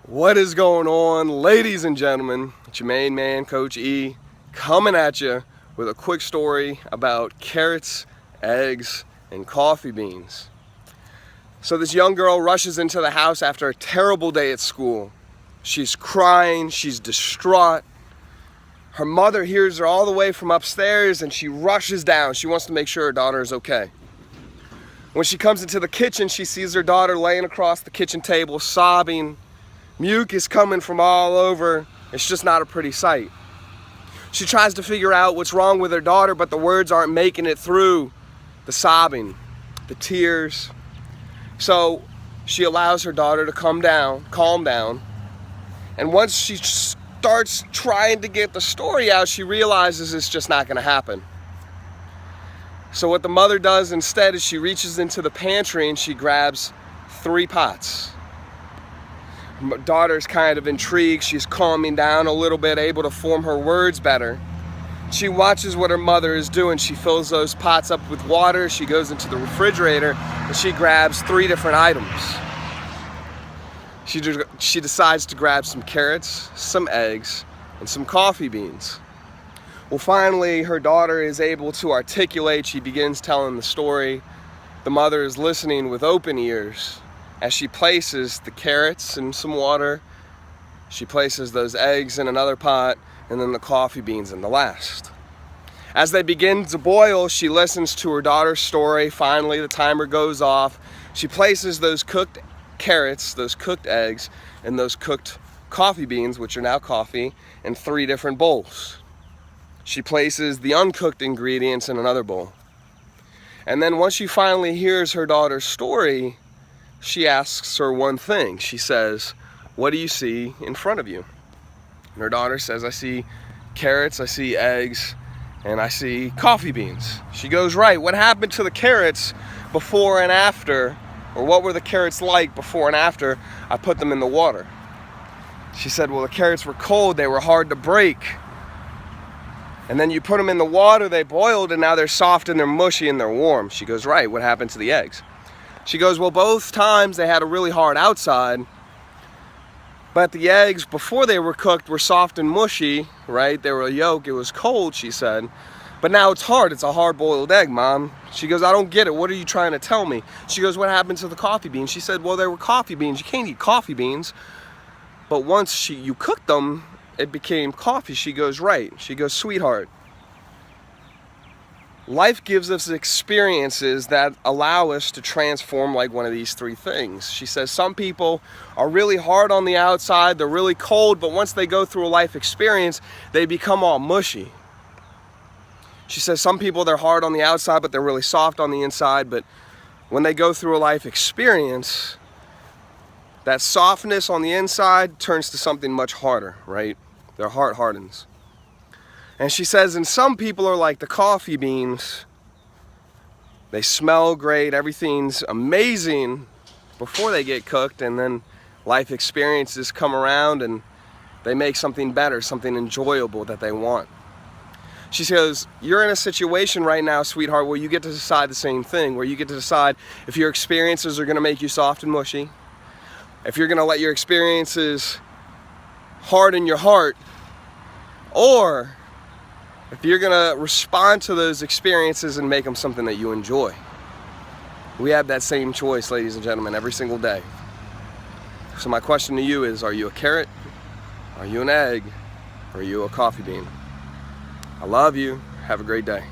What is going on, ladies and gentlemen? It's your main man, Coach E, coming at you with a quick story about carrots, eggs, and coffee beans. So this young girl rushes into the house after a terrible day at school. She's crying, she's distraught. Her mother hears her all the way from upstairs and she rushes down. She wants to make sure her daughter is okay. When she comes into the kitchen, she sees her daughter laying across the kitchen table, sobbing. Mucus coming from all over. It's just not a pretty sight. She tries to figure out what's wrong with her daughter, but the words aren't making it through the sobbing, the tears. So she allows her daughter to calm down. And once she starts trying to get the story out, she realizes it's just not going to happen. So what the mother does instead is she reaches into the pantry and she grabs 3 pots. My daughter's kind of intrigued. She's calming down a little bit, able to form her words better. She watches what her mother is doing. She fills those pots up with water. She goes into the refrigerator and she grabs 3 different items. She decides to grab some carrots, some eggs, and some coffee beans. Well, finally, her daughter is able to articulate. She begins telling the story. The mother is listening with open ears. As she places the carrots in some water, she places those eggs in another pot, and then the coffee beans in the last. As they begin to boil, she listens to her daughter's story. Finally, the timer goes off. She places those cooked carrots, those cooked eggs, and those cooked coffee beans, which are now coffee, in 3 different bowls. She places the uncooked ingredients in another bowl. And then once she finally hears her daughter's story, she asks her one thing. She says, "What do you see in front of you?" And her daughter says, "I see carrots, I see eggs, and I see coffee beans." She goes, "Right, what happened to the carrots before and after, or what were the carrots like before and after I put them in the water?" She said, "Well, the carrots were cold, they were hard to break. And then you put them in the water, they boiled, and now they're soft and they're mushy and they're warm." She goes, "Right, what happened to the eggs?" She goes, "Well, both times they had a really hard outside, but the eggs before they were cooked were soft and mushy, right? They were a yolk, it was cold," she said. "But now it's hard, it's a hard-boiled egg, Mom." She goes, "I don't get it, what are you trying to tell me?" She goes, "What happened to the coffee beans?" She said, "Well, they were coffee beans, you can't eat coffee beans. But once you cooked them, it became coffee." She goes, "Right." She goes, "Sweetheart, life gives us experiences that allow us to transform like one of these 3 things." She says some people are really hard on the outside, they're really cold, but once they go through a life experience, they become all mushy. She says some people, they're hard on the outside, but they're really soft on the inside, but when they go through a life experience, that softness on the inside turns to something much harder, right? Their heart hardens. And she says, and some people are like the coffee beans. They smell great, everything's amazing before they get cooked, and then life experiences come around and they make something better, something enjoyable that they want. She says, you're in a situation right now, sweetheart, where you get to decide the same thing, where you get to decide if your experiences are going to make you soft and mushy, if you're going to let your experiences harden your heart, or if you're going to respond to those experiences and make them something that you enjoy. We have that same choice, ladies and gentlemen, every single day. So my question to you is, are you a carrot? Are you an egg? Or are you a coffee bean? I love you. Have a great day.